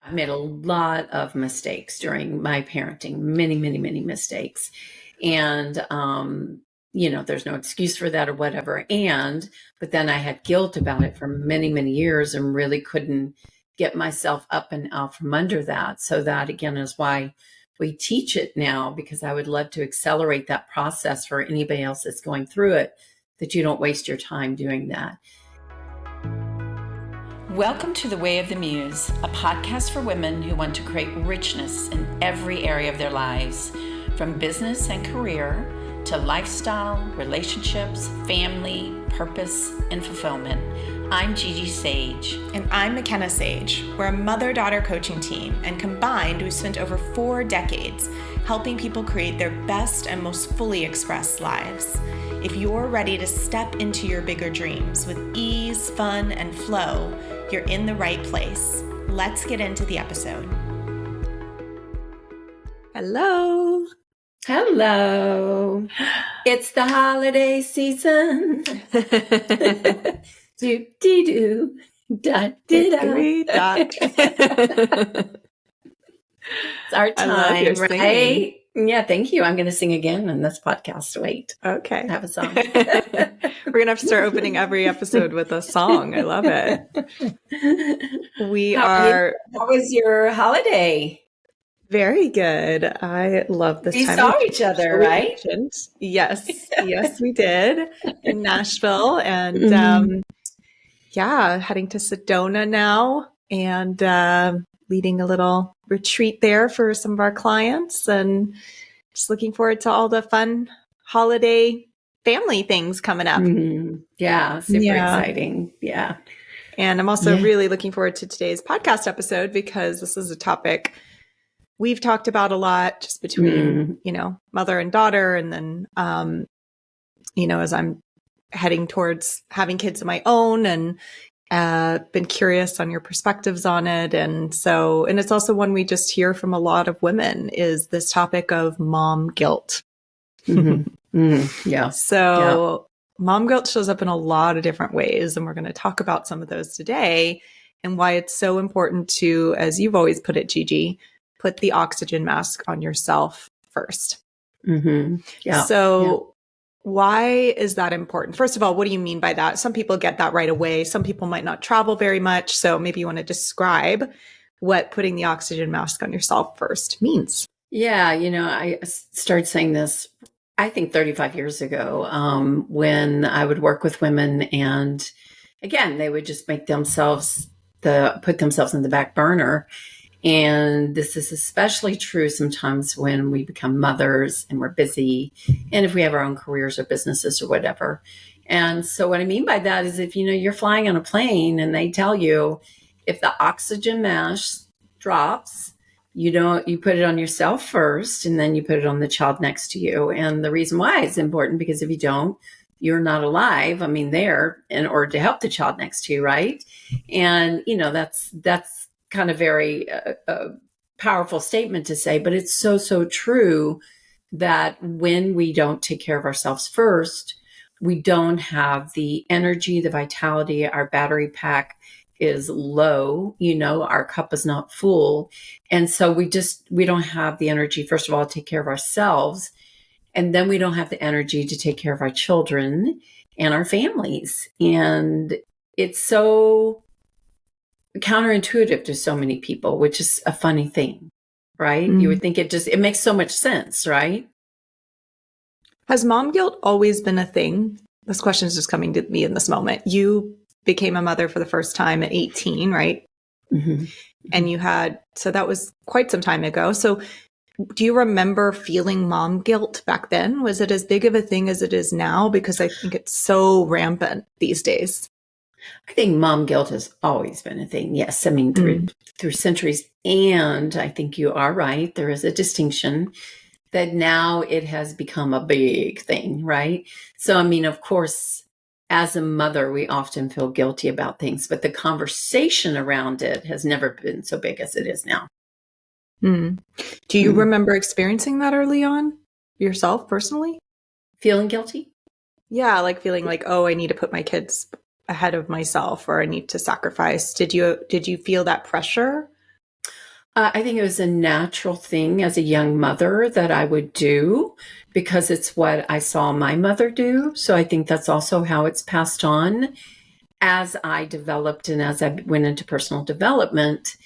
I made a lot of mistakes during my parenting, many, many, many mistakes. And, there's no excuse for that or whatever. But then I had guilt about it for many, many years and really couldn't get myself up and out from under that. So that again is why we teach it now, because I would love to accelerate that process for anybody else that's going through it, that you don't waste your time doing that. Welcome to The Way of the Muse, a podcast for women who want to create richness in every area of their lives, from business and career to lifestyle, relationships, family, purpose, and fulfillment. I'm Gigi Sage. And I'm Makena Sage. We're a mother-daughter coaching team, and combined, we've spent over 4 decades helping people create their best and most fully expressed lives. If you're ready to step into your bigger dreams with ease, fun, and flow, you're in the right place. Let's get into the episode. Hello. Hello. It's the holiday season. Do dee do da dee da. It's our time, right? Singing. Yeah, thank you. I'm going to sing again in this podcast. Wait. Okay. Have a song. We're going to have to start opening every episode with a song. I love it. How was your holiday? Very good. I love this we time. We saw each other, right? Yes. Yes, we did in Nashville. And heading to Sedona now and leading a little retreat there for some of our clients, and just looking forward to all the fun holiday family things coming up. Yeah, super exciting. Yeah. And I'm also really looking forward to today's podcast episode, because this is a topic we've talked about a lot, just between, mother and daughter. And then, as I'm heading towards having kids of my own, and been curious on your perspectives on it. And it's also one we just hear from a lot of women, is this topic of mom guilt. Yeah. So mom guilt shows up in a lot of different ways. And we're going to talk about some of those today, and why it's so important to, as you've always put it, Gigi, put the oxygen mask on yourself first. Why is that important? First of all, what do you mean by that? Some people get that right away. Some people might not travel very much. So maybe you want to describe what putting the oxygen mask on yourself first means. Yeah. I started saying this, I think 35 years ago, when I would work with women, and again, they would just make put themselves in the back burner. And this is especially true sometimes when we become mothers and we're busy, and if we have our own careers or businesses or whatever. And so what I mean by that is, if you're flying on a plane and they tell you, if the oxygen mask drops, you put it on yourself first, and then you put it on the child next to you. And the reason why it's important, because if you don't, you're not alive. There in order to help the child next to you, right? And that's kind of very powerful statement to say, but it's so, so true, that when we don't take care of ourselves first, we don't have the energy, the vitality, our battery pack is low, our cup is not full. And so we don't have the energy, first of all, to take care of ourselves. And then we don't have the energy to take care of our children and our families. And it's so counterintuitive to so many people, which is a funny thing, right? You would think it makes so much sense, right? Has mom guilt always been a thing? This question is just coming to me in this moment. You became a mother for the first time at 18, right? And so that was quite some time ago. So do you remember feeling mom guilt back then? Was it as big of a thing as it is now? Because I think it's so rampant these days. I think mom guilt has always been a thing. Yes. Through centuries. And I think you are right. There is a distinction that now it has become a big thing, right? So, of course, as a mother, we often feel guilty about things, but the conversation around it has never been so big as it is now. Do you remember experiencing that early on yourself personally? Feeling guilty? Yeah. Like feeling like, oh, I need to put my kids ahead of myself, or I need to sacrifice. Did you feel that pressure? I think it was a natural thing as a young mother that I would do because it's what I saw my mother do. So I think that's also how it's passed on as I developed and as I went into personal development.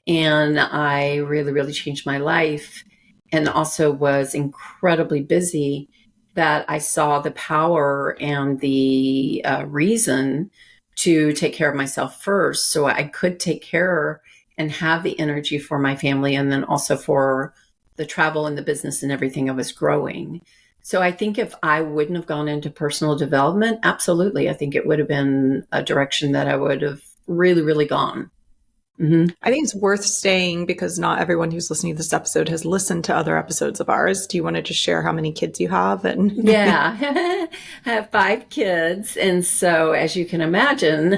And I really, really changed my life and also was incredibly busy, that I saw the power and the reason to take care of myself first so I could take care and have the energy for my family and then also for the travel and the business and everything I was growing. So I think if I wouldn't have gone into personal development, absolutely, I think it would have been a direction that I would have really, really gone. Mm-hmm. I think it's worth staying because not everyone who's listening to this episode has listened to other episodes of ours. Do you want to just share how many kids you have? And Yeah, I have 5 kids. And so, as you can imagine,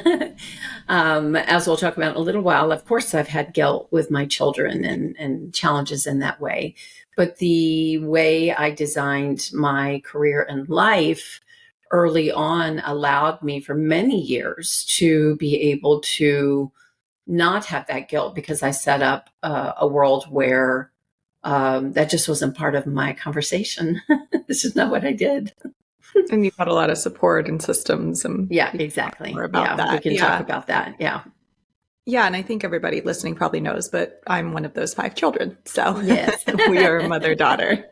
as we'll talk about in a little while, of course, I've had guilt with my children and challenges in that way. But the way I designed my career and life early on allowed me for many years to be able to not have that guilt because I set up a world where that just wasn't part of my conversation. This is not what I did. And you've got a lot of support and systems. And yeah, exactly. More about that. We can talk about that. Yeah. Yeah. And I think everybody listening probably knows, but I'm one of those 5 children. So yes, we are mother-daughter.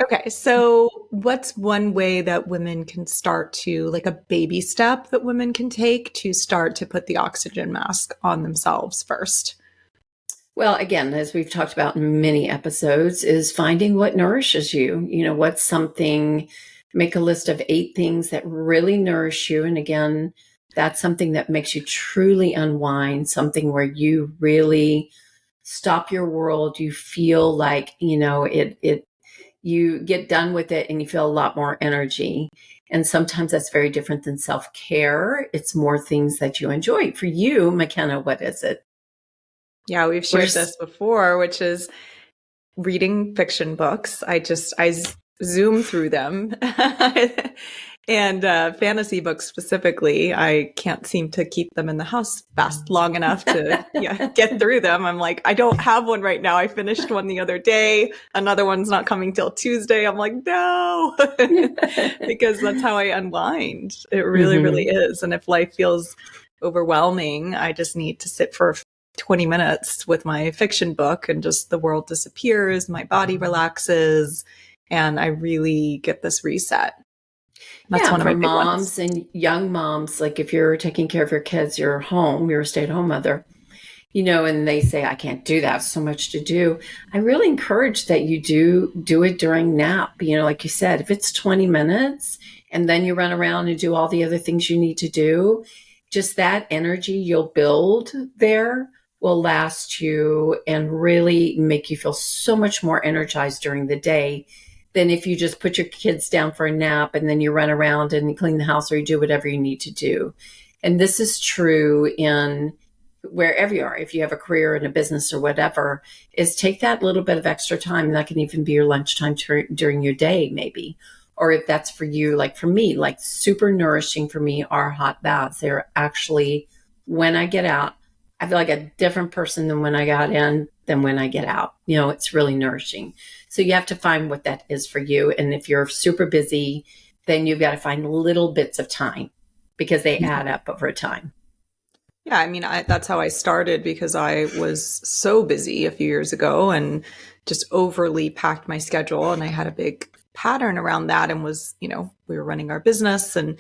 Okay. So what's one way that women can start to, like a baby step that women can take to start to put the oxygen mask on themselves first? Well, again, as we've talked about in many episodes, is finding what nourishes you. You know, what's something, make a list of 8 things that really nourish you. And again, that's something that makes you truly unwind, something where you really stop your world. You feel like, you know, you get done with it and you feel a lot more energy. And sometimes that's very different than self-care. It's more things that you enjoy. For you, Makena, what is it? Yeah, we've shared this before, which is reading fiction books. I zoom through them. And fantasy books specifically, I can't seem to keep them in the house fast long enough to get through them. I'm like, I don't have one right now. I finished one the other day. Another one's not coming till Tuesday. I'm like, no, because that's how I unwind. It really, really is. And if life feels overwhelming, I just need to sit for 20 minutes with my fiction book and just the world disappears, my body relaxes, and I really get this reset. That's one of my moms and young moms. Like if you're taking care of your kids, you're home, you're a stay-at-home mother, you know, and they say, I can't do that. So much to do. I really encourage that you do it during nap. You know, like you said, if it's 20 minutes and then you run around and do all the other things you need to do, just that energy you'll build there will last you and really make you feel so much more energized during the day than if you just put your kids down for a nap and then you run around and you clean the house or you do whatever you need to do. And this is true in wherever you are. If you have a career in a business or whatever, is take that little bit of extra time. And that can even be your lunchtime during your day, maybe. Or if that's for you, like for me, like super nourishing for me are hot baths. They're actually, when I get out, I feel like a different person than when I got in than when I get out. You know, it's really nourishing. So you have to find what that is for you. And if you're super busy, then you've got to find little bits of time because they add up over time. Yeah, I mean, that's how I started because I was so busy a few years ago and just overly packed my schedule. And I had a big pattern around that and was, you know, we were running our business and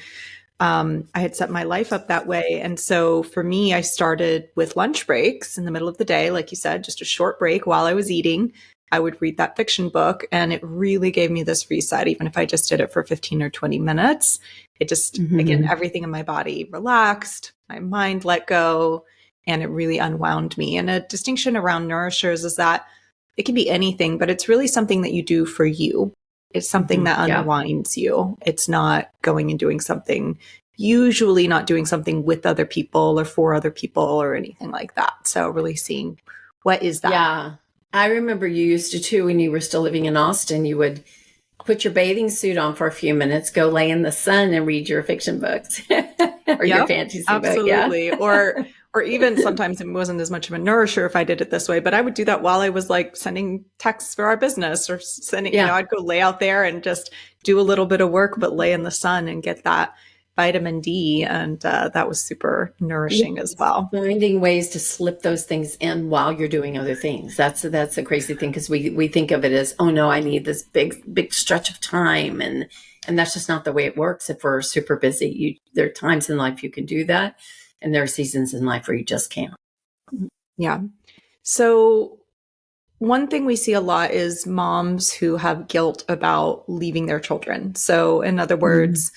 I had set my life up that way. And so for me, I started with lunch breaks in the middle of the day, like you said, just a short break while I was eating. I would read that fiction book and it really gave me this reset, even if I just did it for 15 or 20 minutes. It just, again, everything in my body relaxed, my mind let go, and it really unwound me. And a distinction around nourishers is that it can be anything, but it's really something that you do for you. It's something that unwinds you. It's not going and doing something, usually not doing something with other people or for other people or anything like that. So really seeing what is that. Yeah. I remember you used to too, when you were still living in Austin, you would put your bathing suit on for a few minutes, go lay in the sun and read your fiction books or your fantasy book. Absolutely. Yeah. Or Or even sometimes it wasn't as much of a nourisher if I did it this way, but I would do that while I was like sending texts for our business or sending, I'd go lay out there and just do a little bit of work, but lay in the sun and get that vitamin D. And that was super nourishing as well. Finding ways to slip those things in while you're doing other things. That's a crazy thing, because we think of it as, oh no, I need this big stretch of time. And that's just not the way it works. If we're super busy, there are times in life you can do that. And there are seasons in life where you just can't. Yeah. So one thing we see a lot is moms who have guilt about leaving their children. So in other words,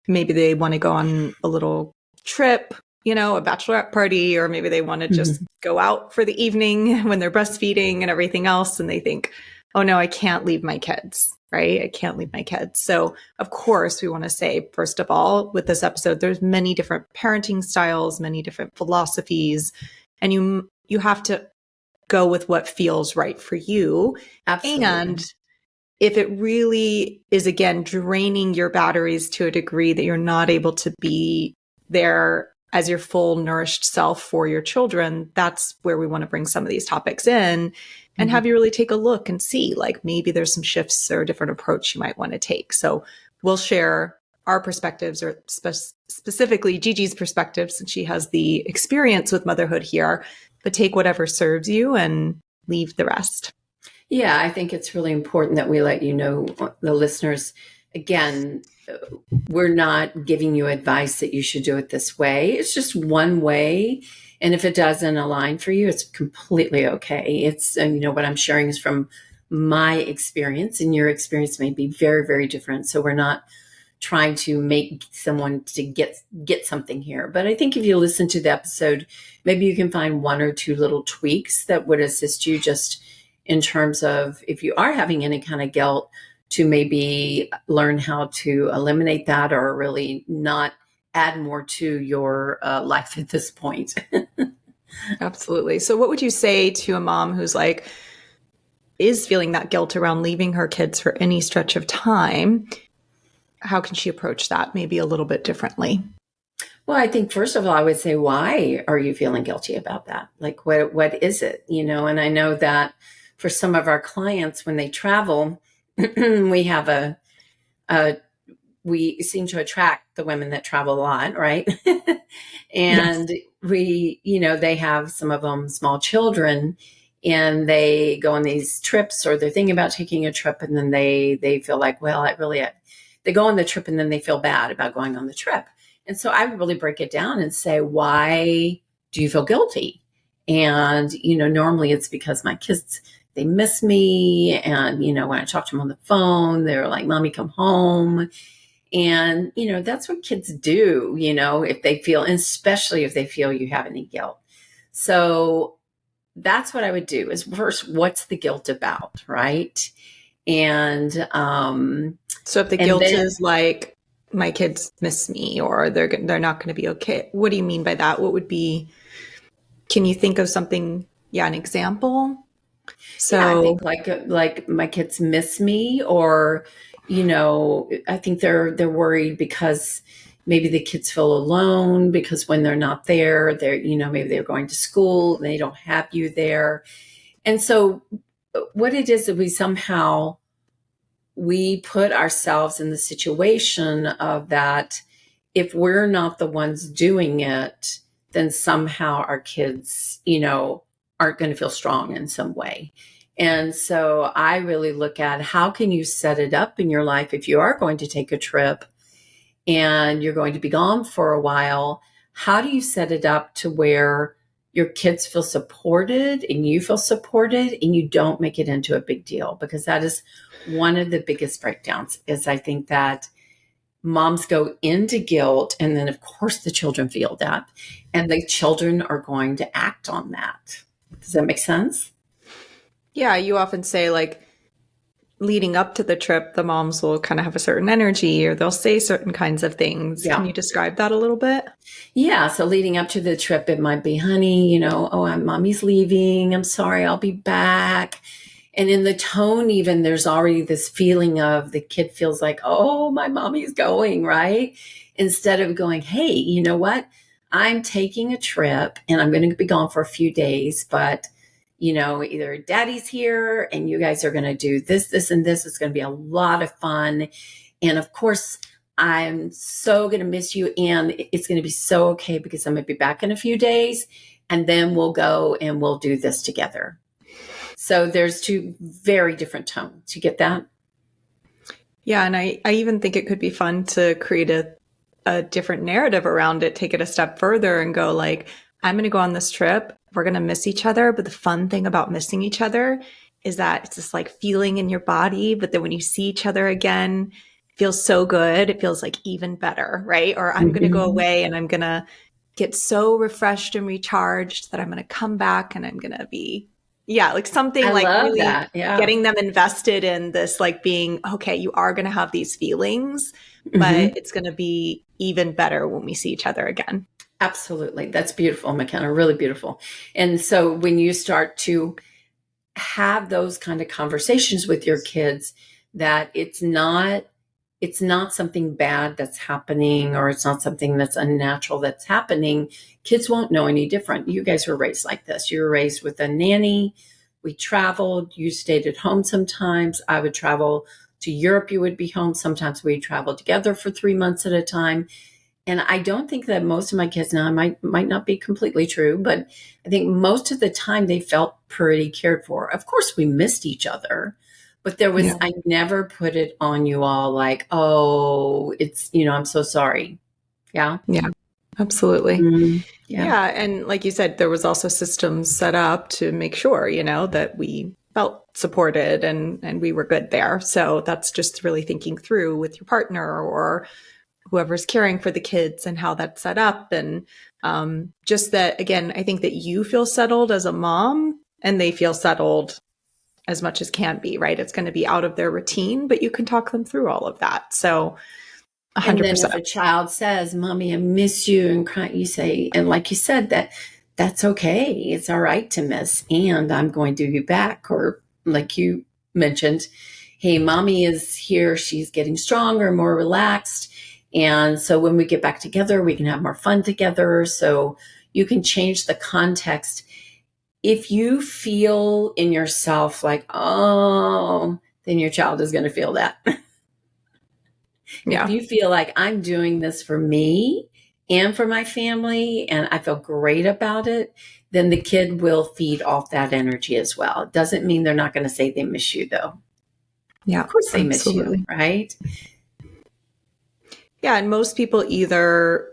maybe they want to go on a little trip, a bachelorette party, or maybe they want to just go out for the evening when they're breastfeeding and everything else. And they think, oh no, I can't leave my kids, right? I can't leave my kids. So of course we want to say, first of all, with this episode, there's many different parenting styles, many different philosophies, and you have to go with what feels right for you. Absolutely. And if it really is, again, draining your batteries to a degree that you're not able to be there as your full nourished self for your children, that's where we want to bring some of these topics in and have you really take a look and see, like, maybe there's some shifts or a different approach you might want to take. So we'll share our perspectives, or specifically Gigi's perspective, since she has the experience with motherhood here, but take whatever serves you and leave the rest. Yeah, I think it's really important that we let you know, the listeners, again, we're not giving you advice that you should do it this way. It's just one way. And if it doesn't align for you, it's completely okay. It's, what I'm sharing is from my experience, and your experience may be very, very different. So we're not trying to make someone to get something here. But I think if you listen to the episode, maybe you can find one or two little tweaks that would assist you, just in terms of, if you are having any kind of guilt, to maybe learn how to eliminate that, or really not add more to your life at this point. Absolutely. So what would you say to a mom who's is feeling that guilt around leaving her kids for any stretch of time? How can she approach that maybe a little bit differently? Well, I think first of all, I would say, why are you feeling guilty about that? Like, what is it? And I know that for some of our clients, when they travel, we have we seem to attract the women that travel a lot, right? And yes. They have, some of them, small children, and they go on these trips, or they're thinking about taking a trip, and then they feel like, well, they go on the trip and then they feel bad about going on the trip. And so I would really break it down and say, why do you feel guilty? And, normally it's because my kids, they miss me. And, when I talk to them on the phone, they're like, Mommy, come home. And, that's what kids do, if they feel, and especially if they feel you have any guilt. So that's what I would do, is first, what's the guilt about? Right. And, so if the guilt is like, my kids miss me, or they're not going to be okay, what do you mean by that? What would be, can you think of something? Yeah. An example. So yeah, I think like my kids miss me, or, I think they're worried because maybe the kids feel alone, because when they're not there, maybe they're going to school and they don't have you there. And so what it is that we put ourselves in the situation of that, if we're not the ones doing it, then somehow our kids, aren't going to feel strong in some way. And so I really look at, how can you set it up in your life if you are going to take a trip and you're going to be gone for a while? How do you set it up to where your kids feel supported and you feel supported, and you don't make it into a big deal? Because that is one of the biggest breakdowns, is I think that moms go into guilt, and then of course the children feel that, and the children are going to act on that. Does that make sense? Yeah. You often say, leading up to the trip, the moms will kind of have a certain energy, or they'll say certain kinds of things. Yeah. Can you describe that a little bit? Yeah. So leading up to the trip, it might be, honey, mommy's leaving. I'm sorry, I'll be back. And in the tone, even, there's already this feeling of, the kid feels like, oh, my mommy's going, right? Instead of going, hey, you know what? I'm taking a trip and I'm going to be gone for a few days, but either daddy's here and you guys are going to do this, this, and this. It's going to be a lot of fun. And of course, I'm so going to miss you. And it's going to be so okay because I'm going to be back in a few days. And then we'll go and we'll do this together. So there's two very different tones. You get that? Yeah. And I even think it could be fun to create a different narrative around it, take it a step further and go like, I'm going to go on this trip. We're going to miss each other. But the fun thing about missing each other is that it's this like feeling in your body. But then when you see each other again, it feels so good. It feels like even better, right? Or I'm going to go away and I'm going to get so refreshed and recharged that I'm going to come back and I'm going to be, like something I like love really that. Yeah. Getting them invested in this, like being, okay, you are going to have these feelings, but it's going to be even better when we see each other again. Absolutely. That's beautiful, Makena, really beautiful. And so when you start to have those kind of conversations with your kids, that it's not something bad that's happening, or it's not something that's unnatural that's happening, kids won't know any different. You guys were raised like this. You were raised with a nanny. We traveled. You stayed at home sometimes. I would travel to Europe. You would be home. Sometimes we traveled together for 3 months at a time. And I don't think that most of my kids now, might not be completely true, but I think most of the time they felt pretty cared for. Of course, we missed each other, but I never put it on you all like, oh, it's, I'm so sorry. Yeah. Yeah, absolutely. Mm-hmm. Yeah. And like you said, there was also systems set up to make sure, that we felt supported and we were good there. So that's just really thinking through with your partner or whoever's caring for the kids and how that's set up. And just that, again, I think that you feel settled as a mom and they feel settled as much as can be, right? It's going to be out of their routine, but you can talk them through all of that. So 100%. And then if a child says, Mommy, I miss you, and cry, you say, and like you said, that's okay. It's all right to miss, and I'm going to be back. Or like you mentioned, hey, Mommy is here. She's getting stronger, more relaxed. And so when we get back together, we can have more fun together. So you can change the context. If you feel in yourself like, oh, then your child is going to feel that. Yeah. If you feel like I'm doing this for me and for my family and I feel great about it, then the kid will feed off that energy as well. It doesn't mean they're not going to say they miss you, though. Yeah, of course they absolutely. miss you, right? Yeah, and most people either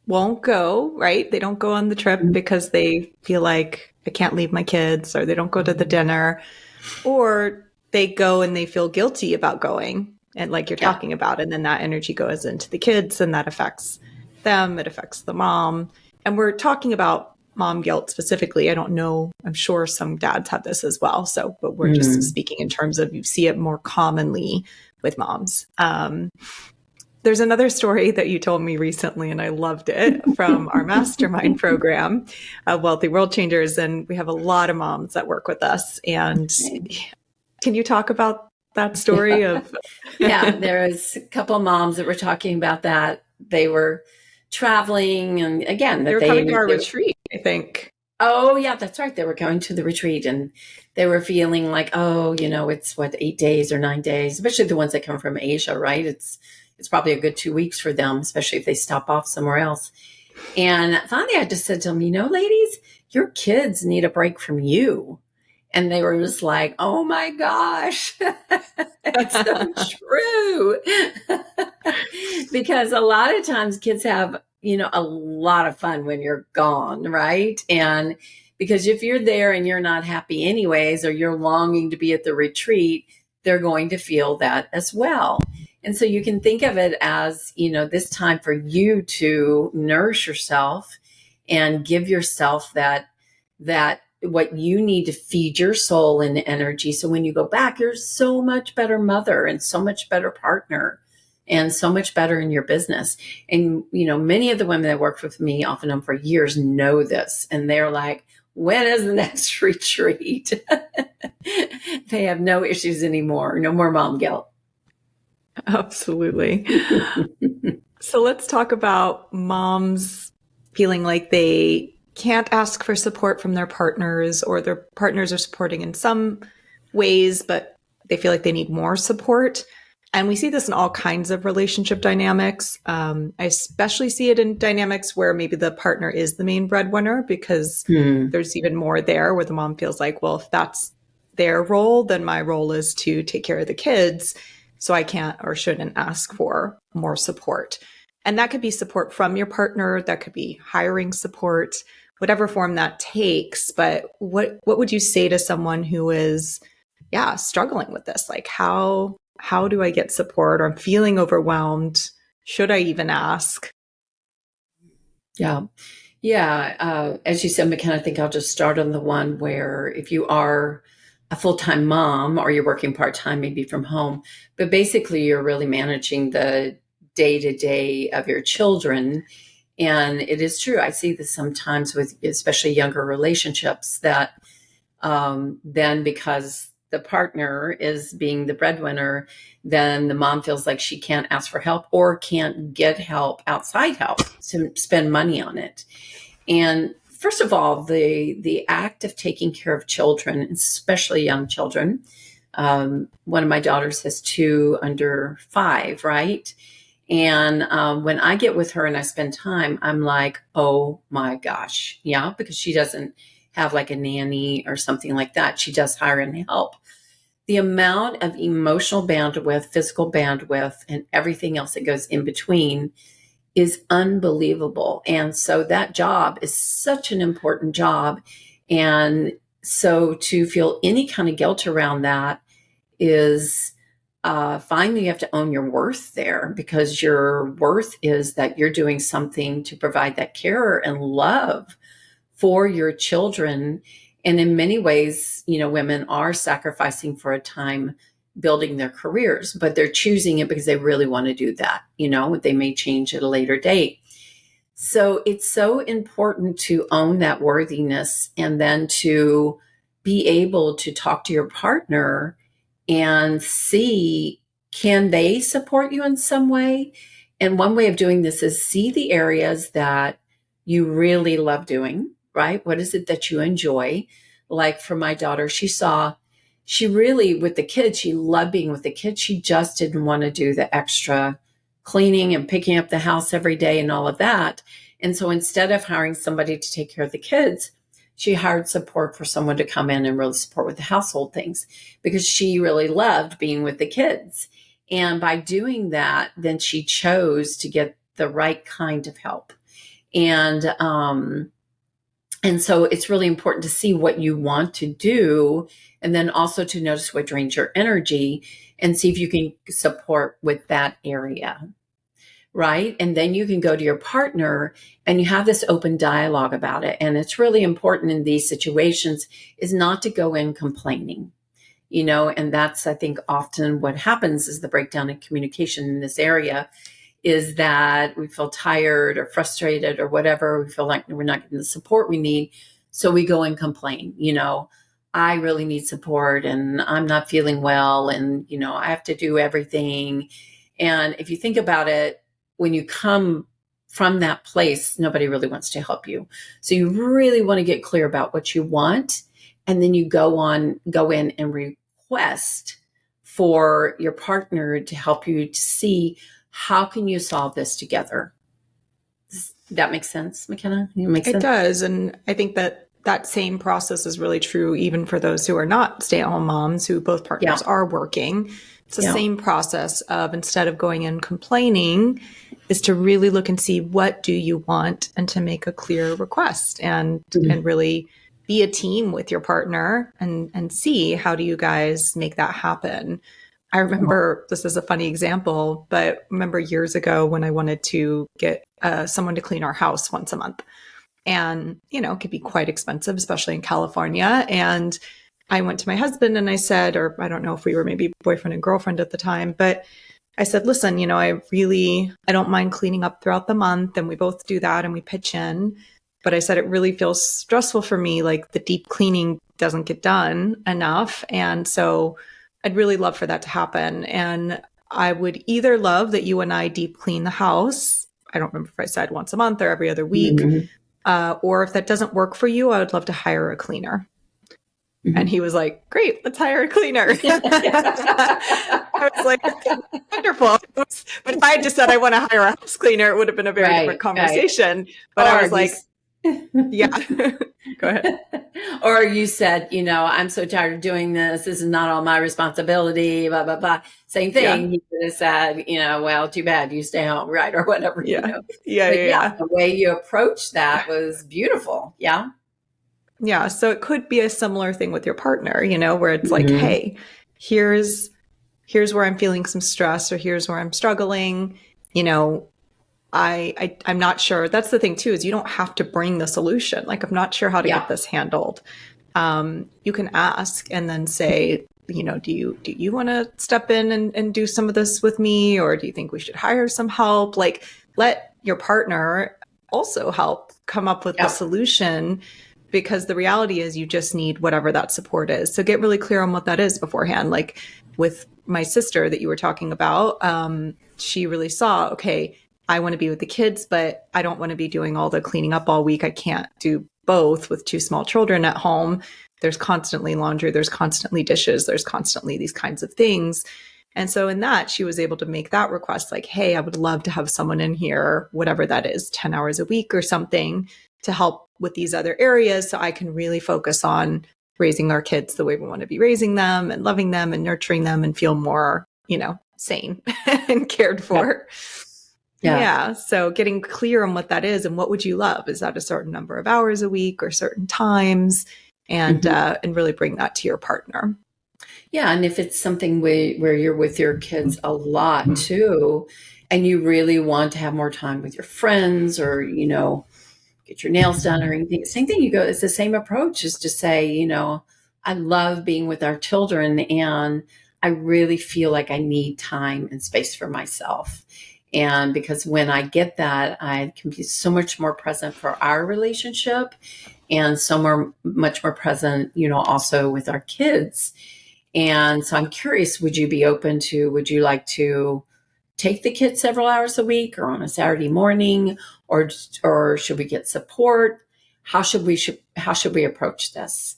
won't go, right? They don't go on the trip because they feel like I can't leave my kids, or they don't go to the dinner, or they go and they feel guilty about going, and like you're talking about, and then that energy goes into the kids and that affects them, it affects the mom. And we're talking about mom guilt specifically. I don't know, I'm sure some dads have this as well. So, but we're just speaking in terms of, you see it more commonly with moms. There's another story that you told me recently, and I loved it, from our mastermind program, Wealthy World Changers. And we have a lot of moms that work with us. And can you talk about that story of? Yeah, there was a couple of moms that were talking about that. They were traveling, and again, they were coming to our retreat, I think. Oh, yeah, that's right. They were going to the retreat, and they were feeling like, oh, it's 8 days or 9 days, especially the ones that come from Asia, right? It's probably a good 2 weeks for them, especially if they stop off somewhere else. And finally, I just said to them, ladies, your kids need a break from you. And they were just like, oh my gosh, it's so true. Because a lot of times kids have, a lot of fun when you're gone, right? And because if you're there and you're not happy anyways, or you're longing to be at the retreat, they're going to feel that as well. And so you can think of it as, this time for you to nourish yourself and give yourself that what you need to feed your soul and energy. So when you go back, you're so much better mother and so much better partner and so much better in your business. And, many of the women that work with me off and on for years know this. And they're like, when is the next retreat? They have no issues anymore. No more mom guilt. Absolutely. So let's talk about moms feeling like they can't ask for support from their partners, or their partners are supporting in some ways, but they feel like they need more support. And we see this in all kinds of relationship dynamics. I especially see it in dynamics where maybe the partner is the main breadwinner, because there's even more there where the mom feels like, well, if that's their role, then my role is to take care of the kids. So I can't or shouldn't ask for more support. And that could be support from your partner. That could be hiring support, whatever form that takes. But what would you say to someone who is, struggling with this? Like, how do I get support? Or I'm feeling overwhelmed. Should I even ask? Yeah. Yeah. As you said, McKenna, I think I'll just start on the one where if you are a full-time mom or you're working part-time, maybe from home, but basically you're really managing the day-to-day of your children. And it is true. I see this sometimes with especially younger relationships that then because the partner is being the breadwinner, then the mom feels like she can't ask for help or can't get help, outside help, to spend money on it. And first of all, the act of taking care of children, especially young children, one of my daughters has 2 under 5, right? And when I get with her and I spend time, I'm like, oh my gosh, yeah, because she doesn't have like a nanny or something like that. She does hire in help. The amount of emotional bandwidth, physical bandwidth, and everything else that goes in between is unbelievable. And so that job is such an important job. And so to feel any kind of guilt around that is finally you have to own your worth there, because your worth is that you're doing something to provide that care and love for your children. And in many ways, women are sacrificing for a time building their careers, but they're choosing it because they really want to do that. They may change at a later date. So it's so important to own that worthiness, and then to be able to talk to your partner and see, can they support you in some way? And one way of doing this is see the areas that you really love doing, right? What is it that you enjoy? Like for my daughter, she really, with the kids, she loved being with the kids. She just didn't want to do the extra cleaning and picking up the house every day and all of that. And so instead of hiring somebody to take care of the kids, she hired support for someone to come in and really support with the household things, because she really loved being with the kids. And by doing that, then she chose to get the right kind of help. And so it's really important to see what you want to do, and then also to notice what drains your energy and see if you can support with that area. Right? And then you can go to your partner and you have this open dialogue about it. And it's really important in these situations is not to go in complaining, and that's, I think, often what happens is the breakdown in communication in this area is that we feel tired or frustrated or whatever. We feel like we're not getting the support we need. So we go and complain, I really need support and I'm not feeling well. And, I have to do everything. And if you think about it, when you come from that place, nobody really wants to help you. So you really want to get clear about what you want. And then you go in and request for your partner to help you to see, how can you solve this together? Does that make sense, McKenna? It does. And I think that same process is really true even for those who are not stay-at-home moms, who both partners are working. It's the same process of, instead of going in complaining, is to really look and see, what do you want, and to make a clear request, and really be a team with your partner and see, how do you guys make that happen? I remember, this is a funny example, but remember years ago when I wanted to get someone to clean our house once a month. And, it could be quite expensive, especially in California. And I went to my husband and I said, or I don't know if we were maybe boyfriend and girlfriend at the time, but I said, listen, I don't mind cleaning up throughout the month, and we both do that and we pitch in. But I said, it really feels stressful for me. Like, the deep cleaning doesn't get done enough. And so I'd really love for that to happen. And I would either love that you and I deep clean the house, I don't remember if I said once a month or every other week. Or if that doesn't work for you, I would love to hire a cleaner. And he was like, great, let's hire a cleaner. I was like, wonderful. But if I had just said I want to hire a house cleaner, it would have been a very different conversation. But I was like, yeah, go ahead. Or you said, I'm so tired of doing this. This is not all my responsibility, blah, blah, blah. Same thing. Yeah. He could have said, well, too bad you stay home, right? Or whatever. Yeah. Yeah. The way you approached that was beautiful. Yeah. Yeah. So it could be a similar thing with your partner, where it's like, hey, here's where I'm feeling some stress, or here's where I'm struggling. I'm not sure. That's the thing too, is you don't have to bring the solution. Like, I'm not sure how to get this handled. You can ask and then say, do you want to step in and do some of this with me? Or do you think we should hire some help? Like, let your partner also help come up with the solution, because the reality is you just need whatever that support is. So get really clear on what that is beforehand. Like with my sister that you were talking about, she really saw, okay, I want to be with the kids, but I don't want to be doing all the cleaning up all week. I can't do both with 2 small children at home. There's constantly laundry, there's constantly dishes, there's constantly these kinds of things. And so in that, she was able to make that request, like, hey, I would love to have someone in here, whatever that is, 10 hours a week or something, to help with these other areas, so I can really focus on raising our kids the way we want to be raising them, and loving them and nurturing them, and feel more, sane and cared for. Yeah. So getting clear on what that is and what would you love? Is that a certain number of hours a week or certain times? And and really bring that to your partner. Yeah. And if it's something where you're with your kids a lot too, and you really want to have more time with your friends, or, get your nails done or anything, same thing, it's the same approach, is to say, I love being with our children, and I really feel like I need time and space for myself. And because when I get that, I can be so much more present for our relationship, and much more present, also with our kids. And so I'm curious, would you like to take the kids several hours a week, or on a Saturday morning, or should we get support? How should we approach this?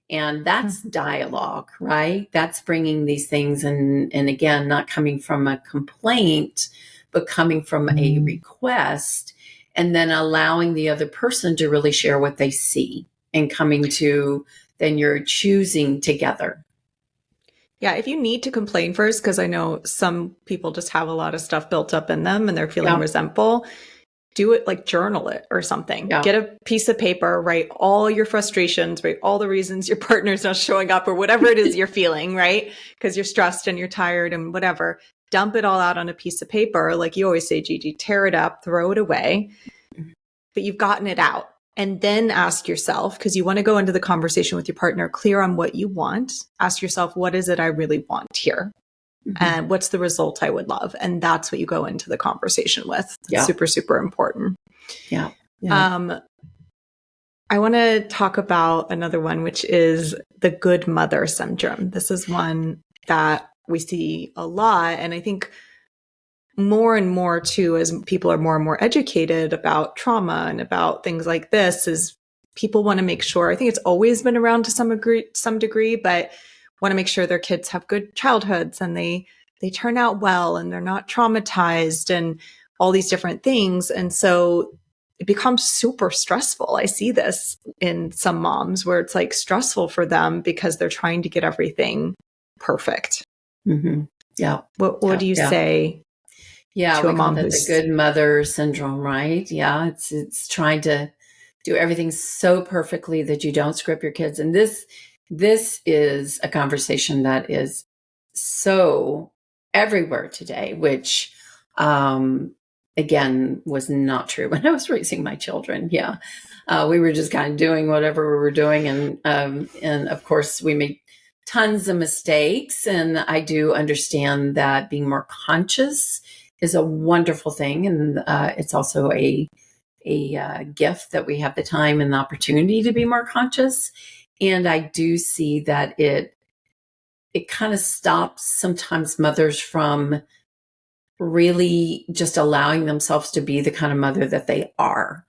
And that's dialogue, right? That's bringing these things, and again, not coming from a complaint, but coming from a request, and then allowing the other person to really share what they see, and coming to, then you're choosing together. Yeah, if you need to complain first, because I know some people just have a lot of stuff built up in them and they're feeling resentful, do it, like journal it or something. Yeah. Get a piece of paper, write all your frustrations, write all the reasons your partner's not showing up, or whatever it is you're feeling, right? Because you're stressed and you're tired and whatever. Dump it all out on a piece of paper. Like you always say, Gigi, tear it up, throw it away. But you've gotten it out. And then ask yourself, because you want to go into the conversation with your partner clear on what you want. Ask yourself, what is it I really want here? And what's the result I would love? And that's what you go into the conversation with. Yeah. Super, super important. Yeah. I want to talk about another one, which is the good mother syndrome. This is one that we see a lot. And I think more and more too, as people are more and more educated about trauma and about things like this, is people want to make sure, I think it's always been around to some degree, but want to make sure their kids have good childhoods and they turn out well and they're not traumatized and all these different things. And so it becomes super stressful. I see this in some moms where it's like stressful for them because they're trying to get everything perfect. Yeah. What do you say? Yeah, we call that the good mother syndrome, right? Yeah, it's trying to do everything so perfectly that you don't screw up your kids. And this is a conversation that is so everywhere today, which again was not true when I was raising my children. Yeah, we were just kind of doing whatever we were doing, and of course we made tons of mistakes. And I do understand that being more conscious is a wonderful thing. And it's also a gift that we have the time and the opportunity to be more conscious. And I do see that it kind of stops sometimes mothers from really just allowing themselves to be the kind of mother that they are.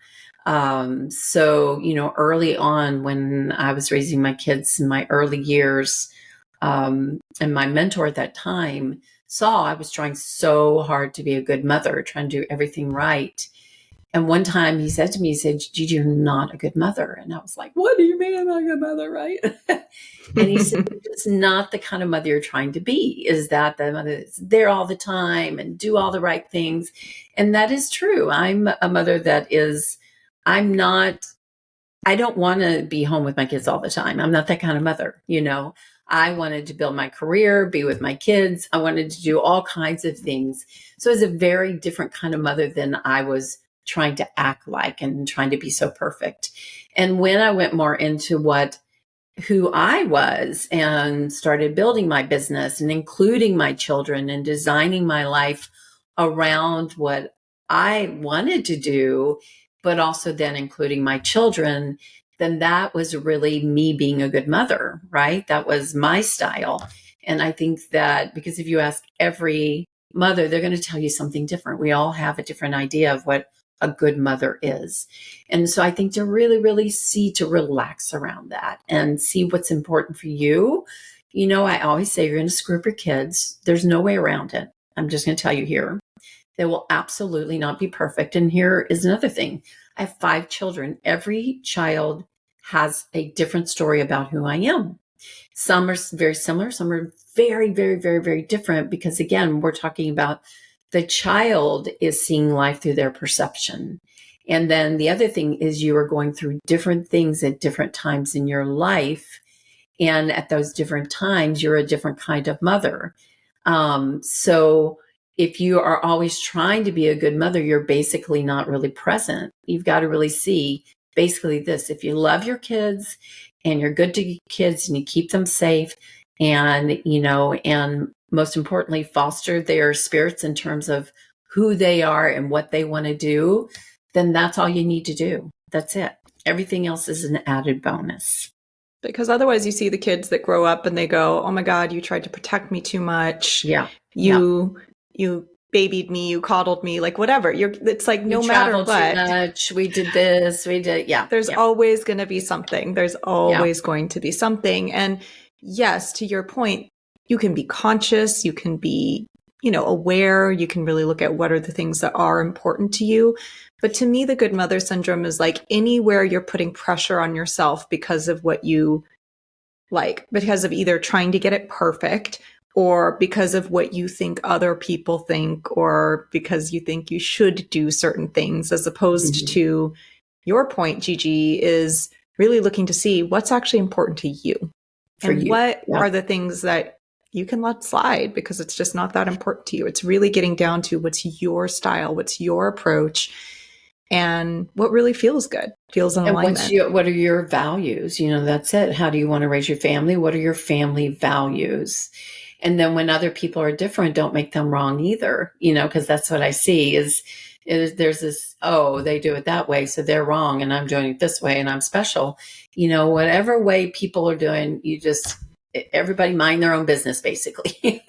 So, early on when I was raising my kids in my early years, and my mentor at that time saw I was trying so hard to be a good mother, trying to do everything right. And one time he said to me, he said, Gigi, you're not a good mother. And I was like, what do you mean I'm not a good mother, right? And he said, it's not the kind of mother you're trying to be. Is that the mother that's there all the time and do all the right things? And that is true. I'm a mother that is, I don't want to be home with my kids all the time. I'm not that kind of mother, I wanted to build my career, be with my kids. I wanted to do all kinds of things. So it's a very different kind of mother than I was trying to act like and trying to be so perfect. And when I went more into who I was and started building my business and including my children and designing my life around what I wanted to do, but also then including my children, then that was really me being a good mother, right? That was my style. And I think that because if you ask every mother, they're going to tell you something different. We all have a different idea of what a good mother is. And so I think to really, really to relax around that and see what's important for you. I always say you're going to screw up your kids. There's no way around it. I'm just going to tell you here. They will absolutely not be perfect. And here is another thing. I have 5 children. Every child has a different story about who I am. Some are very similar. Some are very, very, very, very different because, again, we're talking about the child is seeing life through their perception. And then the other thing is you are going through different things at different times in your life. And at those different times, you're a different kind of mother. So if you are always trying to be a good mother, you're basically not really present. You've got to really see basically this. If you love your kids and you're good to your kids and you keep them safe and, and most importantly, foster their spirits in terms of who they are and what they want to do, then that's all you need to do. That's it. Everything else is an added bonus. Because otherwise you see the kids that grow up and they go, oh my God, you tried to protect me too much. Yeah. You babied me, you coddled me, like whatever. It's like no matter what. Too much. We did this, we did. Yeah. There's always going to be something. There's always going to be something. And yes, to your point, you can be conscious, you can be, aware, you can really look at what are the things that are important to you. But to me, the good mother syndrome is like anywhere you're putting pressure on yourself because of what you like, because of either trying to get it perfect or because of what you think other people think, or because you think you should do certain things, as opposed to your point, Gigi, is really looking to see what's actually important to you. What are the things that you can let slide because it's just not that important to you. It's really getting down to what's your style, what's your approach, and what really feels good, feels in alignment. And what are your values? That's it. How do you want to raise your family? What are your family values? And then when other people are different, don't make them wrong either, because that's what I see is there's this, they do it that way, so they're wrong, and I'm doing it this way, and I'm special. Whatever way people are doing, everybody mind their own business, basically.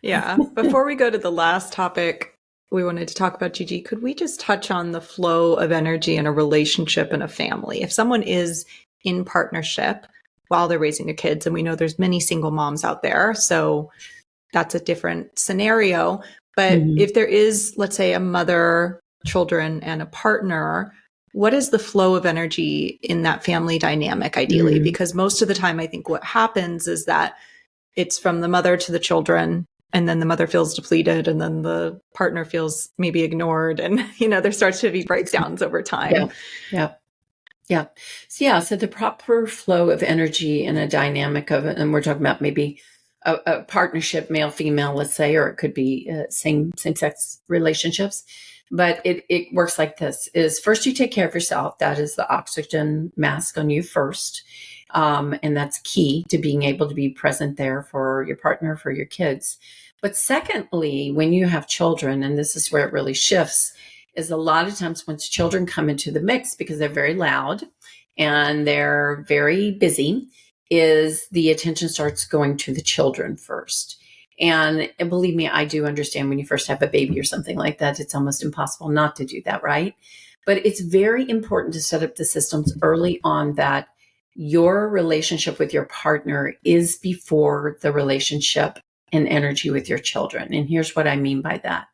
Yeah. Before we go to the last topic we wanted to talk about, Gigi, could we just touch on the flow of energy in a relationship and a family? If someone is in partnership while they're raising their kids, and we know there's many single moms out there, so that's a different scenario. But if there is, let's say, a mother, children, and a partner, what is the flow of energy in that family dynamic, ideally? Because most of the time, I think what happens is that it's from the mother to the children, and then the mother feels depleted, and then the partner feels maybe ignored. And, there starts to be breakdowns over time. Yeah. So the proper flow of energy and a dynamic of it, and we're talking about maybe a partnership, male, female, let's say, or it could be same-sex relationships. But it works like this: is first you take care of yourself. That is the oxygen mask on you first. And that's key to being able to be present there for your partner, for your kids. But secondly, when you have children, and this is where it really shifts, is a lot of times once children come into the mix, because they're very loud and they're very busy, is the attention starts going to the children first. And believe me, I do understand when you first have a baby or something like that, it's almost impossible not to do that, right? But it's very important to set up the systems early on that your relationship with your partner is before the relationship and energy with your children. And here's what I mean by that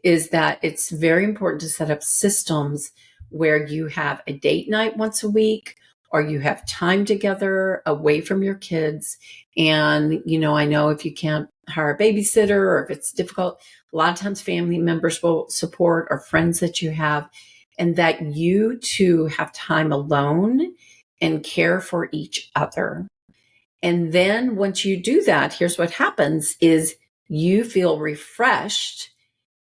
is that it's very important to set up systems where you have a date night once a week, or you have time together away from your kids. And, I know if you can't hire a babysitter or if it's difficult, a lot of times family members will support, or friends that you have, and that you two have time alone and care for each other. And then once you do that, here's what happens is you feel refreshed,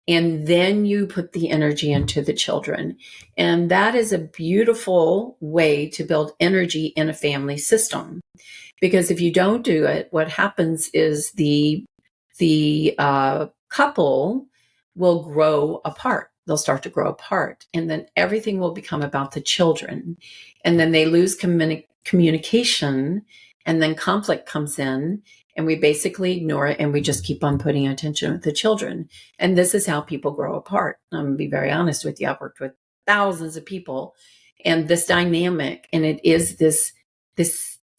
and then you put the energy into the children. And that is a beautiful way to build energy in a family system. Because if you don't do it, what happens is the couple will grow apart. They'll start to grow apart. And then everything will become about the children. And then they lose communication. And then conflict comes in. And we basically ignore it, and we just keep on putting attention with the children. And this is how people grow apart. I'm going to be very honest with you. I've worked with thousands of people, and this dynamic, and it is this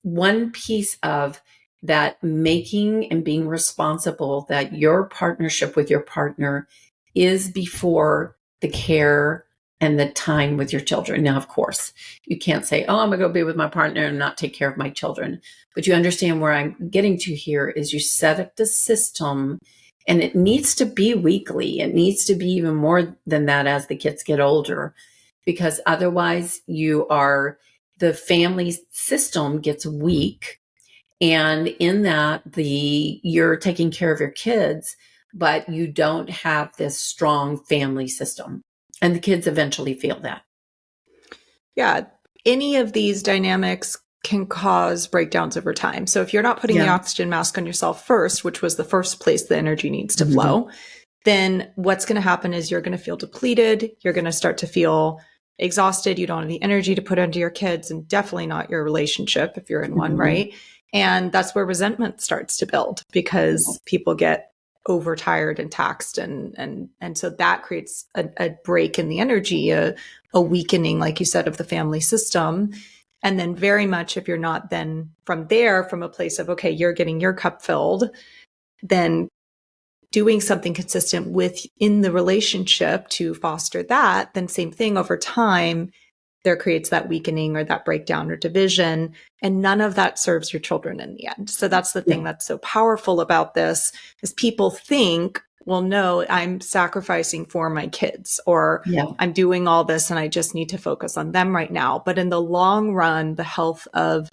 one piece of that making and being responsible that your partnership with your partner is before the care and the time with your children. Now, of course, you can't say, oh, I'm going to go be with my partner and not take care of my children. But you understand where I'm getting to here is you set up the system, and it needs to be weekly. It needs to be even more than that as the kids get older, because otherwise the family system gets weak. And in that, you're taking care of your kids, but you don't have this strong family system. And the kids eventually feel that. Yeah. Any of these dynamics can cause breakdowns over time. So if you're not putting the oxygen mask on yourself first, which was the first place the energy needs to flow, then what's going to happen is you're going to feel depleted. You're going to start to feel exhausted. You don't have the energy to put into your kids, and definitely not your relationship if you're in one, right? And that's where resentment starts to build, because people get overtired and taxed, and so that creates a break in the energy, a weakening, like you said, of the family system. And then very much, if you're not then from a place of, okay, you're getting your cup filled, then doing something consistent within the relationship to foster that, then same thing over time, there creates that weakening or that breakdown or division. And none of that serves your children in the end. So that's the thing that's so powerful about this, is people think, well, no, I'm sacrificing for my kids, or I'm doing all this and I just need to focus on them right now. But in the long run, the health of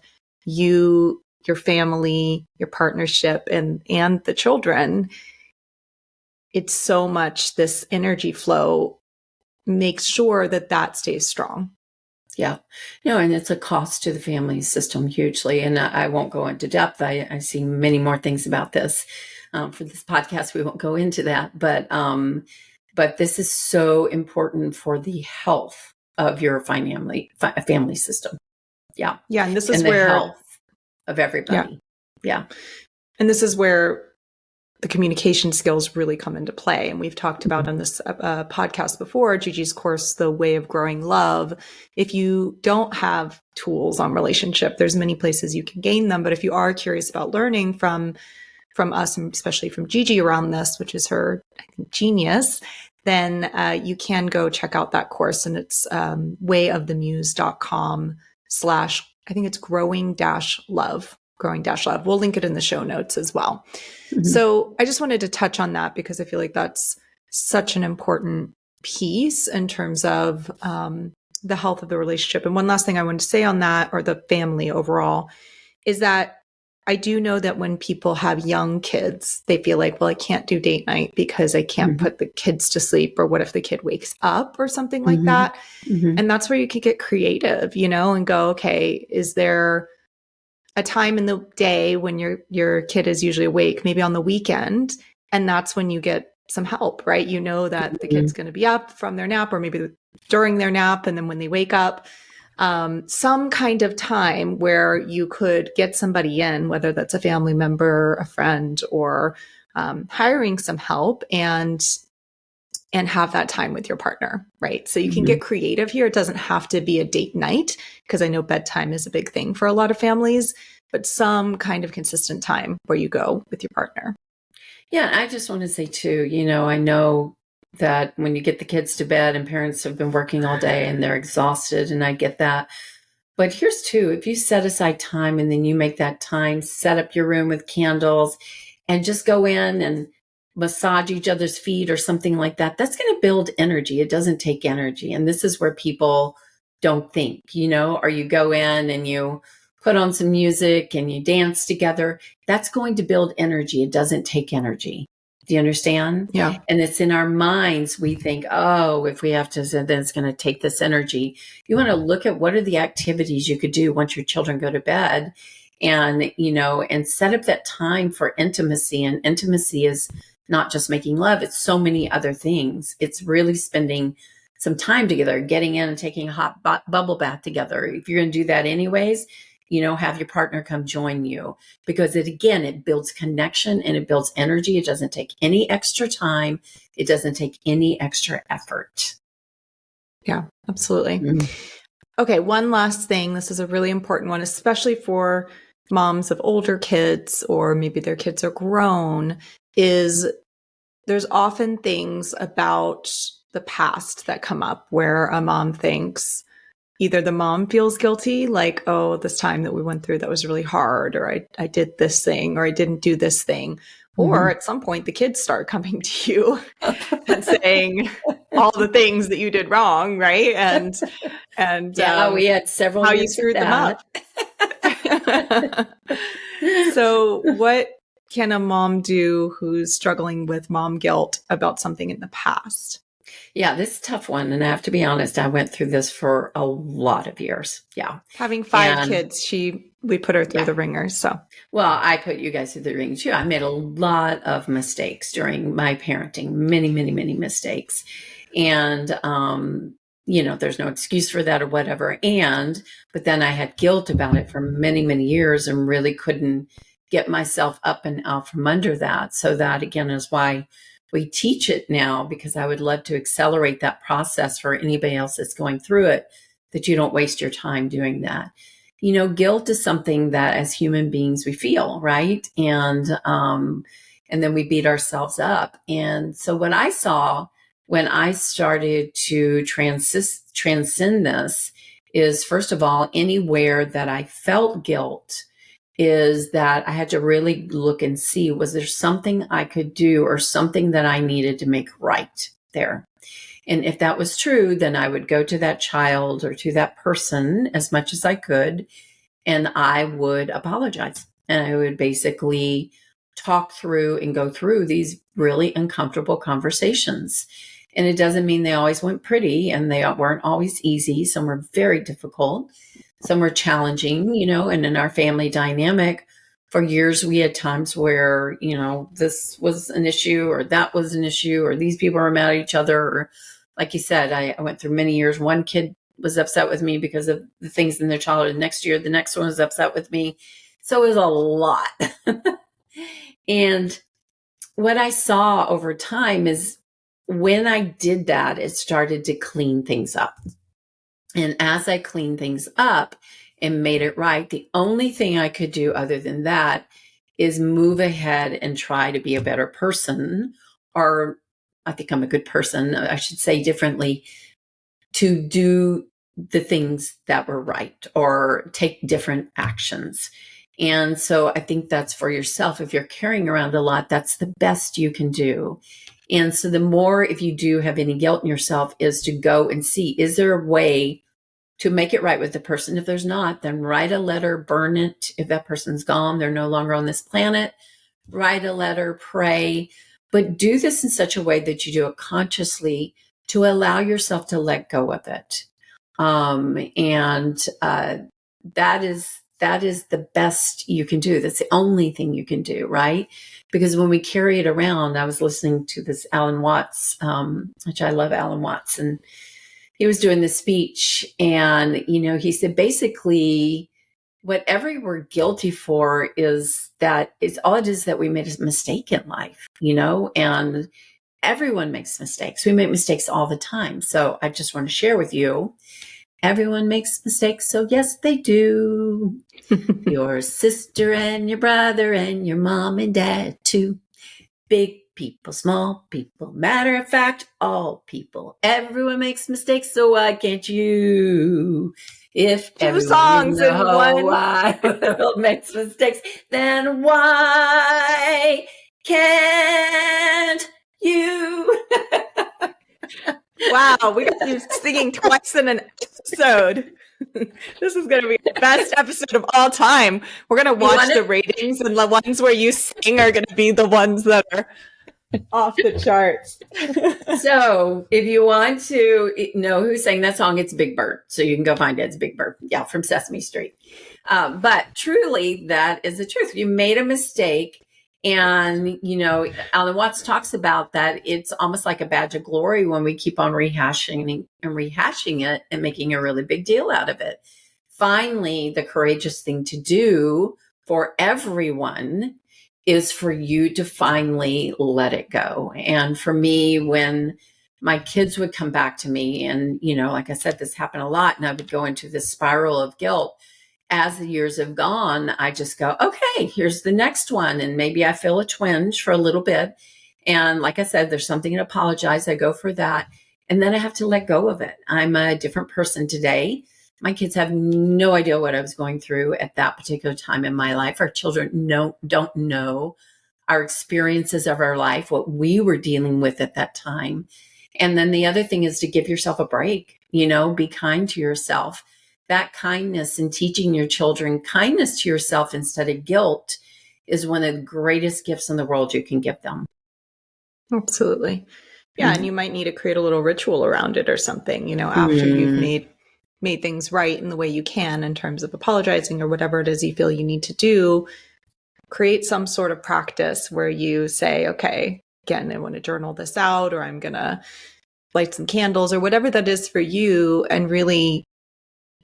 you, your family, your partnership, and the children, it's so much this energy flow makes sure that stays strong. Yeah. No, and it's a cost to the family system hugely. And I won't go into depth. I see many more things about this. For this podcast, we won't go into that. But this is so important for the health of your family system. Yeah. Yeah. And this is where the health of everybody. Yeah. And this is where the communication skills really come into play. And we've talked about on this podcast before, Gigi's course, The Way of Growing Love. If you don't have tools on relationship, there's many places you can gain them. But if you are curious about learning from us, and especially from Gigi around this, which is her, I think, genius, then you can go check out that course. And it's wayofthemuse.com/ I think it's growing-love. We'll link it in the show notes as well. So I just wanted to touch on that, because I feel like that's such an important piece in terms of the health of the relationship. And one last thing I wanted to say on that, or the family overall, is that I do know that when people have young kids, they feel like, well, I can't do date night because I can't put the kids to sleep, or what if the kid wakes up or something like that? And that's where you can get creative, and go, okay, is there a time in the day when your kid is usually awake, maybe on the weekend, and that's when you get some help, right? You know that the kid's going to be up from their nap, or maybe during their nap, and then when they wake up, some kind of time where you could get somebody in, whether that's a family member, a friend, or hiring some help and have that time with your partner, right? So you can get creative here. It doesn't have to be a date night, because I know bedtime is a big thing for a lot of families, but some kind of consistent time where you go with your partner. Yeah, I just want to say too, I know that when you get the kids to bed and parents have been working all day and they're exhausted, and I get that. But here's too, if you set aside time and then you make that time, set up your room with candles and just go in and massage each other's feet or something like that, that's going to build energy. It doesn't take energy. And this is where people don't think, or you go in and you put on some music and you dance together. That's going to build energy. It doesn't take energy. Do you understand? Yeah. And it's in our minds. We think, oh, if we have to, then it's going to take this energy. You want to look at what are the activities you could do once your children go to bed, and, and set up that time for intimacy. And intimacy is not just making love. It's so many other things. It's really spending some time together, getting in and taking a hot bubble bath together. If you're going to do that anyways, have your partner come join you, because it builds connection and it builds energy. It doesn't take any extra time. It doesn't take any extra effort. Yeah, absolutely. Okay. One last thing. This is a really important one, especially for moms of older kids, or maybe their kids are grown, is there's often things about the past that come up where a mom thinks, either the mom feels guilty, like, oh, this time that we went through, that was really hard, or I did this thing, or I didn't do this thing. Or at some point, the kids start coming to you and saying all the things that you did wrong, right? And yeah, we had several how years you screwed them up. So So what can a mom do who's struggling with mom guilt about something in the past? Yeah, this is a tough one. And I have to be honest, I went through this for a lot of years. Yeah. Having 5 kids, we put her through the ringer. So, well, I put you guys through the ringer too. I made a lot of mistakes during my parenting, many, many, many mistakes. And, there's no excuse for that or whatever. But then I had guilt about it for many, many years and really couldn't get myself up and out from under that. So that again is why we teach it now, because I would love to accelerate that process for anybody else that's going through it, that you don't waste your time doing that. Guilt is something that as human beings we feel, right? And then we beat ourselves up. And so what I saw when I started to transcend this is, first of all, anywhere that I felt guilt, is that I had to really look and see, was there something I could do or something that I needed to make right there? And if that was true, then I would go to that child or to that person as much as I could, and I would apologize. And I would basically talk through and go through these really uncomfortable conversations. And it doesn't mean they always went pretty, and they weren't always easy. Some were very difficult. Some were challenging, and in our family dynamic for years, we had times where, this was an issue or that was an issue, or these people were mad at each other. Or like you said, I went through many years. One kid was upset with me because of the things in their childhood. Next year, the next one was upset with me. So it was a lot. And what I saw over time is when I did that, it started to clean things up. And as I cleaned things up and made it right, the only thing I could do other than that is move ahead and try to be a better person, or I think I'm a good person, I should say differently, to do the things that were right or take different actions. And so I think that's for yourself. If you're carrying around a lot, that's the best you can do. And so the more, if you do have any guilt in yourself, is to go and see, is there a way to make it right with the person? If there's not, then write a letter, burn it. If that person's gone, they're no longer on this planet, write a letter, pray, but do this in such a way that you do it consciously to allow yourself to let go of it. That is the best you can do. That's the only thing you can do, right? Because when we carry it around, I was listening to this Alan Watts, which I love Alan Watts, and he was doing this speech, and he said basically whatever we're guilty for is that it's all it is that we made a mistake in life, and everyone makes mistakes. We make mistakes all the time. So I just want to share with you, everyone makes mistakes. So yes, they do. Your sister and your brother and your mom and dad too. Big people, small people, matter of fact, all people. Everyone makes mistakes, so why can't you? If two songs in one world makes mistakes, then why can't you? Wow, we got you singing twice in an episode. This is going to be the best episode of all time. We're going to watch the ratings, and the ones where you sing are going to be the ones that are off the charts. So if you want to know who sang that song, it's Big Bird. So you can go find it. It's Big Bird. Yeah, from Sesame Street. But truly, that is the truth. You made a mistake. And, Alan Watts talks about that. It's almost like a badge of glory when we keep on rehashing it and making a really big deal out of it. Finally, the courageous thing to do for everyone is for you to finally let it go. And for me, when my kids would come back to me and, like I said, this happened a lot, and I would go into this spiral of guilt. As the years have gone, I just go, okay, here's the next one. And maybe I feel a twinge for a little bit. And like I said, there's something to apologize. I go for that. And then I have to let go of it. I'm a different person today. My kids have no idea what I was going through at that particular time in my life. Our children don't know our experiences of our life, what we were dealing with at that time. And then the other thing is to give yourself a break, be kind to yourself. That kindness and teaching your children kindness to yourself instead of guilt is one of the greatest gifts in the world you can give them. Absolutely. Yeah. Mm-hmm. And you might need to create a little ritual around it or something, after you've made things right in the way you can in terms of apologizing or whatever it is you feel you need to do. Create some sort of practice where you say, okay, again, I want to journal this out, or I'm going to light some candles or whatever that is for you, and really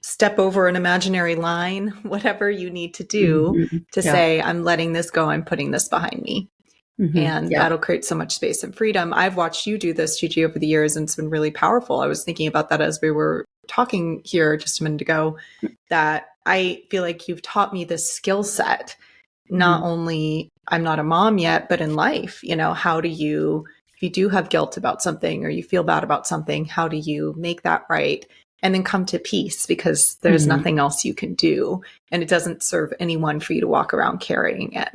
step over an imaginary line, whatever you need to do to say, I'm letting this go. I'm putting this behind me. And that'll create so much space and freedom. I've watched you do this, Gigi, over the years, and it's been really powerful. I was thinking about that as we were talking here just a minute ago, that I feel like you've taught me this skill set. Not only I'm not a mom yet, but in life, how do you, if you do have guilt about something or you feel bad about something, how do you make that right? And then come to peace, because there's nothing else you can do. And it doesn't serve anyone for you to walk around carrying it.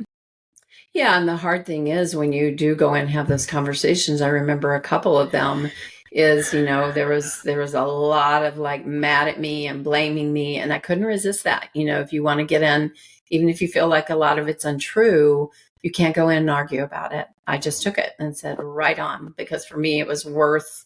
Yeah. And the hard thing is when you do go and have those conversations, I remember a couple of them is, there was a lot of like mad at me and blaming me. And I couldn't resist that. If you want to get in, even if you feel like a lot of it's untrue, you can't go in and argue about it. I just took it and said, right on, because for me, it was worth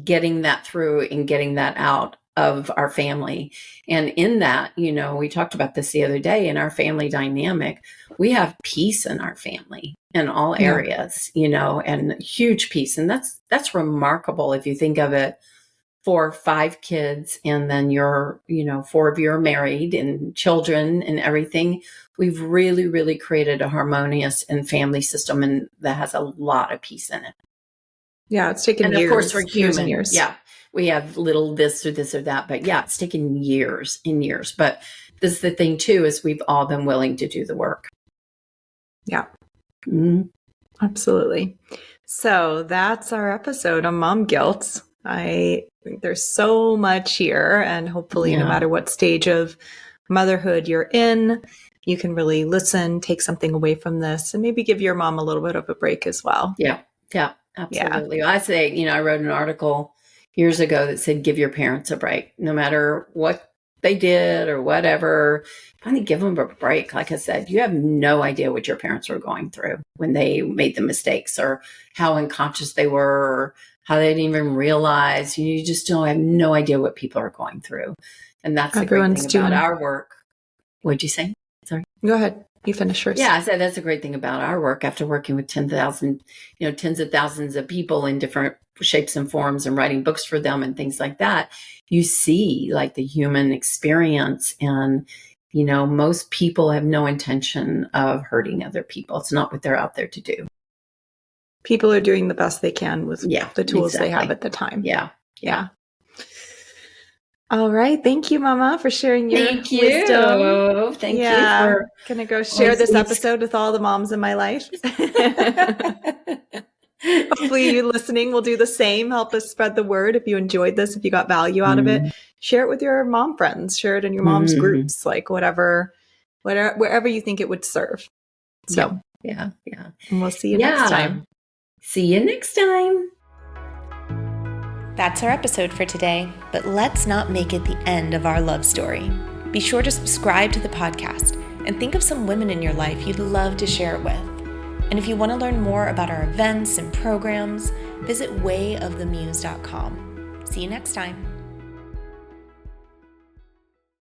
getting that through and getting that out of our family. And in that, we talked about this the other day, in our family dynamic, we have peace in our family in all areas, and huge peace. And that's remarkable if you think of it. 4 or 5 kids, and then 4 of you are married and children and everything. We've really, really created a harmonious and family system, and that has a lot of peace in it. Yeah, it's taken years. And of course, we're years human. And years. Yeah, we have little this or that, but yeah, it's taken years and years. But this is the thing too, is we've all been willing to do the work. Yeah, absolutely. So that's our episode on mom guilt. I think there's so much here, and hopefully no matter what stage of motherhood you're in, you can really listen, take something away from this, and maybe give your mom a little bit of a break as well. Yeah, absolutely. I say, I wrote an article years ago that said, give your parents a break, no matter what they did or whatever. Finally give them a break. Like I said, you have no idea what your parents were going through when they made the mistakes, or how unconscious they were, or how they didn't even realize. You just have no idea what people are going through. And that's the great thing about our work. What'd you say? Sorry. Go ahead. You finish first. Yeah, I said that's a great thing about our work. After working with tens of thousands of people in different shapes and forms, and writing books for them and things like that, you see like the human experience. And, most people have no intention of hurting other people. It's not what they're out there to do. People are doing the best they can with the tools they have at the time. Yeah. All right. Thank you, Mama, for sharing your wisdom. Thank you for gonna go share this episode with all the moms in my life. Hopefully you listening will do the same. Help us spread the word. If you enjoyed this, if you got value out of it, share it with your mom friends, share it in your mom's groups, like wherever you think it would serve. So yeah. And we'll see you next time. See you next time. That's our episode for today, but let's not make it the end of our love story. Be sure to subscribe to the podcast and think of some women in your life you'd love to share it with. And if you want to learn more about our events and programs, visit wayofthemuse.com. See you next time.